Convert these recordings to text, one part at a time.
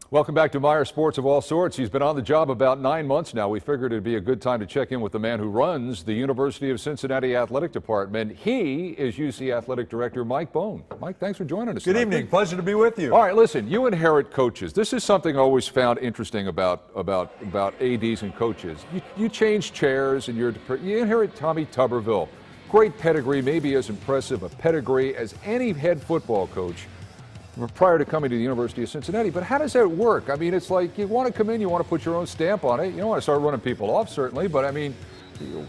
Welcome back to Meyer Sports of All Sorts. He's been on the job about 9 months now. We figured it'd be a good time to check in with the man who runs the University of Cincinnati Athletic Department. He is UC Athletic Director Mike Bohn. Mike, thanks for joining us. Good evening. Pleasure to be with you. All right, listen, you inherit coaches. This is something I always found interesting about ADs and coaches. You change chairs and you inherit Tommy Tuberville. Great pedigree, maybe as impressive a pedigree as any head football coach prior to coming to the University of Cincinnati. But how does that work? I mean, it's like you want to come in, you want to put your own stamp on it. You don't want to start running people off, certainly. But, I mean,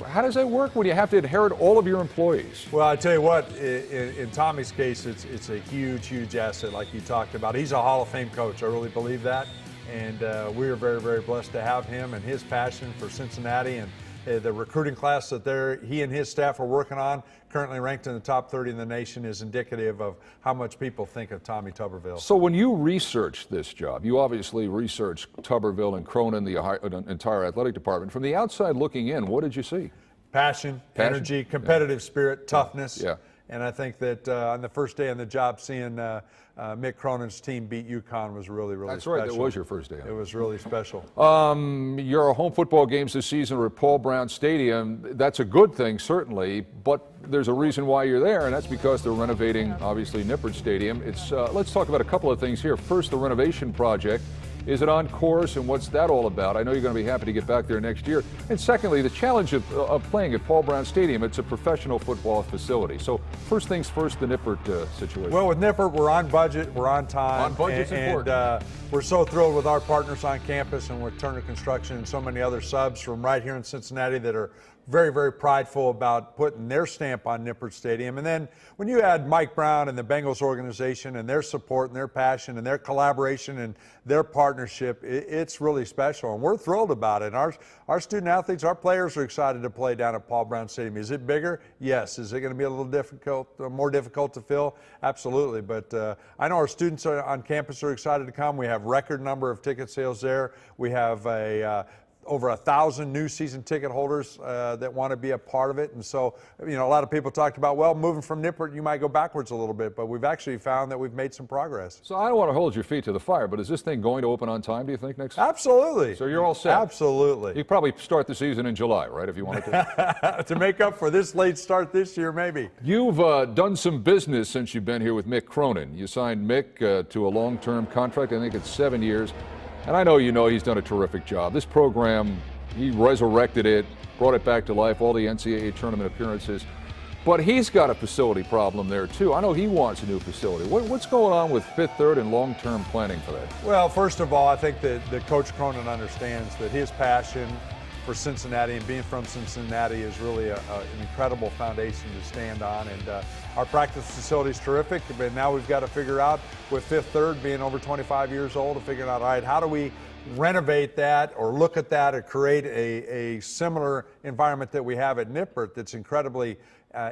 how does that work when you have to inherit all of your employees? Well, I tell you what, in Tommy's case, it's a huge, huge asset like you talked about. He's a Hall of Fame coach. I really believe that. And we are very, very blessed to have him and his passion for Cincinnati. And the recruiting class that he and his staff are working on, currently ranked in the top 30 in the nation, is indicative of how much people think of Tommy Tuberville. So when you researched this job, you obviously researched Tuberville and Cronin, the entire athletic department. From the outside looking in, what did you see? Passion, energy, competitive spirit, toughness. Yeah. And I think that on the first day on the job, seeing Mick Cronin's team beat UConn was really, really That's special. That's right. That was your first day. It was really special. Your home football games this season are at Broo Stadium. That's a good thing, certainly, but there's a reason why you're there, and that's because they're renovating, obviously, Nippert Stadium. Let's talk about a couple of things here. First, the renovation project. Is it on course, and what's that all about? I know you're going to be happy to get back there next year. And secondly, the challenge of playing at Broo Stadium, it's a professional football facility. So first things first, the Nippert situation. Well, with Nippert, we're on budget, we're on time. On budget's important. And we're so thrilled with our partners on campus and with Turner Construction and so many other subs from right here in Cincinnati that are very, very prideful about putting their stamp on Nippert Stadium. And then when you add Mike Brown and the Bengals organization and their support and their passion and their collaboration and their partnership, it's really special. And we're thrilled about it. Our student athletes, our players are excited to play down at Broo Stadium. Is it bigger? Yes. Is it going to be a little difficult, more difficult to fill? Absolutely. But I know our students on campus are excited to come. We have record number of ticket sales there. We have over 1,000 new season ticket holders that want to be a part of it. And so, a lot of people talked about, well, moving from Nippert, you might go backwards a little bit, but we've actually found that we've made some progress. So I don't want to hold your feet to the fire, but is this thing going to open on time, do you think, next season? Absolutely. So you're all set? Absolutely. You could probably start the season in July, right, if you wanted to? To make up for this late start this year, maybe. You've done some business since you've been here with Mick Cronin. You signed Mick to a long-term contract. I think it's 7 years. And I know he's done a terrific job. This program, he resurrected it, brought it back to life, all the NCAA tournament appearances. But he's got a facility problem there, too. I know he wants a new facility. What's going on with fifth, third, and long-term planning for that? Well, first of all, I think that Coach Cronin understands that his passion for Cincinnati and being from Cincinnati is really an incredible foundation to stand on. And our practice facility is terrific, but now we've got to figure out, with fifth, third being over 25 years old, to figure out, all right, how do we renovate that or look at that or create a similar environment that we have at Nippert that's incredibly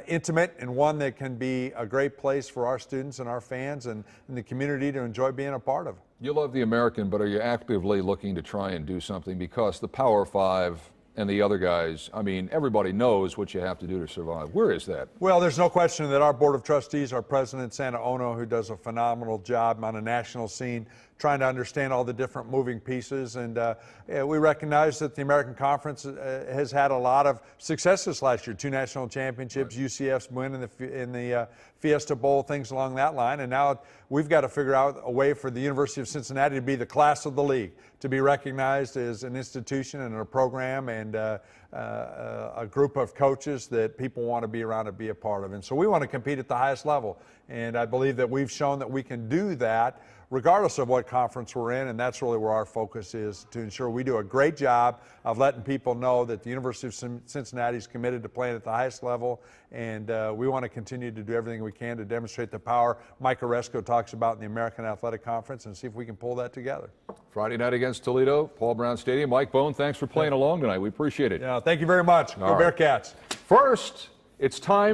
intimate and one that can be a great place for our students and our fans and the community to enjoy being a part of. You love the American, but are you actively looking to try and do something? Because the Power Five and the other guys, I mean, everybody knows what you have to do to survive. Where is that? Well, there's no question that our Board of Trustees, our President, Santa Ono, who does a phenomenal job on a national scene, trying to understand all the different moving pieces. And we recognize that the American Conference has had a lot of successes last year. 2 national championships, right. UCF's win in the Fiesta Bowl, things along that line. And now we've got to figure out a way for the University of Cincinnati to be the class of the league, to be recognized as an institution and a program and a group of coaches that people want to be around and be a part of. And so we want to compete at the highest level. And I believe that we've shown that we can do that regardless of what conference we're in, and that's really where our focus is, to ensure we do a great job of letting people know that the University of Cincinnati is committed to playing at the highest level, and we want to continue to do everything we can to demonstrate the power Mike Oresco talks about in the American Athletic Conference and see if we can pull that together. Friday night against Toledo, Broo Stadium. Mike Bohn, thanks for playing along tonight. We appreciate it. Yeah, thank you very much. Go Bearcats. First, it's time